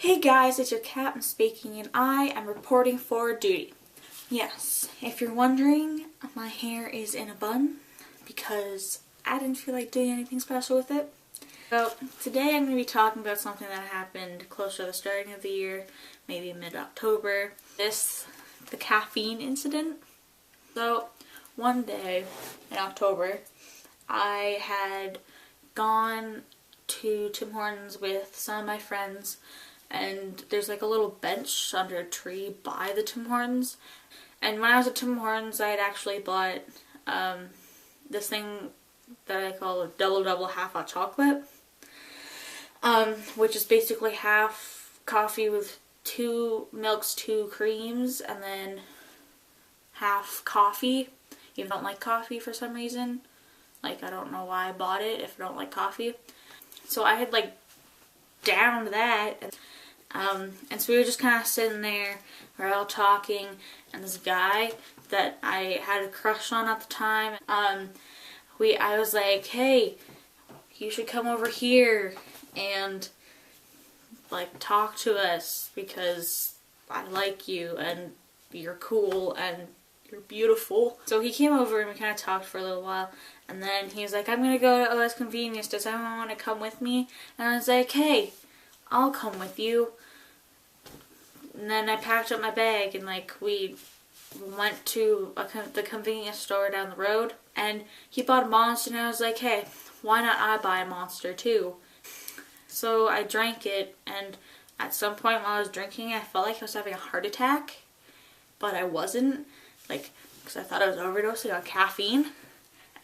Hey guys, it's your captain speaking and I am reporting for duty. Yes, if you're wondering, my hair is in a bun because I didn't feel like doing anything special with it. So today I'm going to be talking about something that happened close to the starting of the year, maybe mid-October. The caffeine incident. So one day in October, I had gone to Tim Hortons with some of my friends, and there's like a little bench under a tree by the Tim Hortons. And when I was at Tim Hortons, I had actually bought this thing that I call a double half hot chocolate, which is basically half coffee with 2 milks, 2 creams, and then half coffee. If I don't like coffee for some reason, like I don't know why I bought it if I don't like coffee. So I had like downed that. And so we were just kind of sitting there, we were all talking, and this guy that I had a crush on at the time, I was like, hey, you should come over here and like talk to us because I like you and you're cool and you're beautiful. So he came over and we kind of talked for a little while, and then he was like, I'm gonna go to OS Convenience, does anyone want to come with me? And I was like, hey, I'll come with you. And then I packed up my bag and like we went to the convenience store down the road, and he bought a Monster and I was like, hey, why not I buy a Monster too? So I drank it, and at some point while I was drinking I felt like I was having a heart attack, but I wasn't, like, because I thought I was overdosing on caffeine.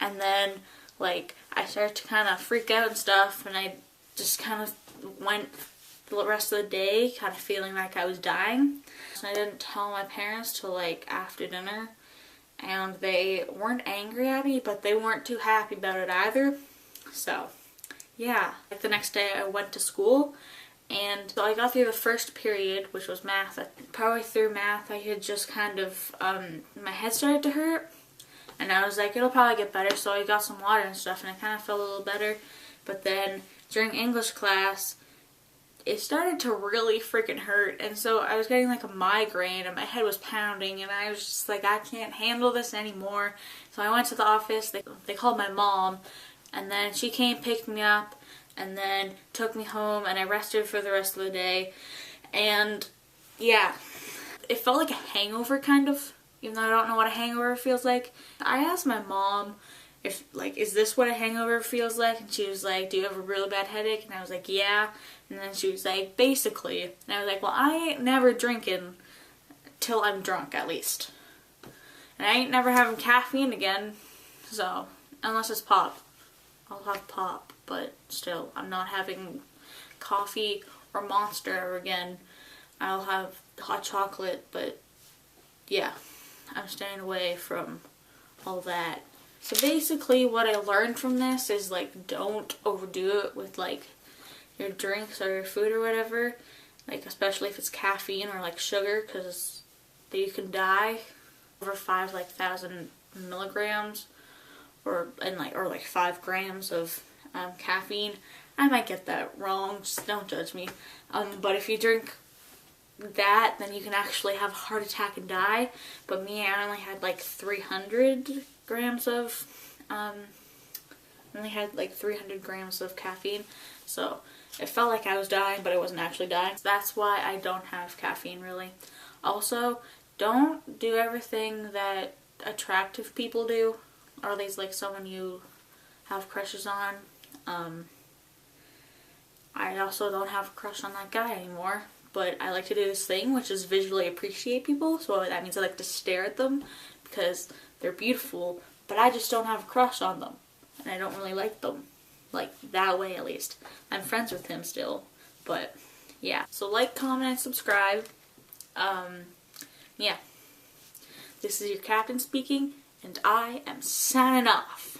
And then like I started to kind of freak out and stuff, and I just kind of went the rest of the day kind of feeling like I was dying. So I didn't tell my parents till like after dinner, and they weren't angry at me, but they weren't too happy about it either. So yeah, like the next day I went to school, and so I got through the first period, which was math. Probably through math I had just kind of my head started to hurt, and I was like, it'll probably get better, so I got some water and stuff and I kind of felt a little better. But then during English class it started to really freaking hurt, and so I was getting like a migraine and my head was pounding, and I was just like, I can't handle this anymore. So I went to the office, they called my mom, and then she came, picked me up, and then took me home, and I rested for the rest of the day. And yeah, it felt like a hangover kind of, even though I don't know what a hangover feels like. I asked my mom if, like, is this what a hangover feels like? And she was like, do you have a really bad headache? And I was like, yeah. And then she was like, basically. And I was like, well, I ain't never drinking till I'm drunk, at least. And I ain't never having caffeine again, so, unless it's pop. I'll have pop, but still, I'm not having coffee or Monster ever again. I'll have hot chocolate, but yeah, I'm staying away from all that. So basically what I learned from this is, like, don't overdo it with like your drinks or your food or whatever, like especially if it's caffeine or like sugar, because you can die. Over 5,000 milligrams or 5 grams of caffeine. I might get that wrong, just don't judge me. But if you drink that, then you can actually have a heart attack and die. But me, I only had like 300 grams of caffeine, so it felt like I was dying, but I wasn't actually dying. That's why I don't have caffeine, really. Also, don't do everything that attractive people do, or at least like someone you have crushes on. I also don't have a crush on that guy anymore, but I like to do this thing, which is visually appreciate people. So that means I like to stare at them because they're beautiful, but I just don't have a crush on them, and I don't really like them, like that way at least. I'm friends with him still, but yeah. So like, comment, and subscribe. Yeah. This is your captain speaking, and I am signing off.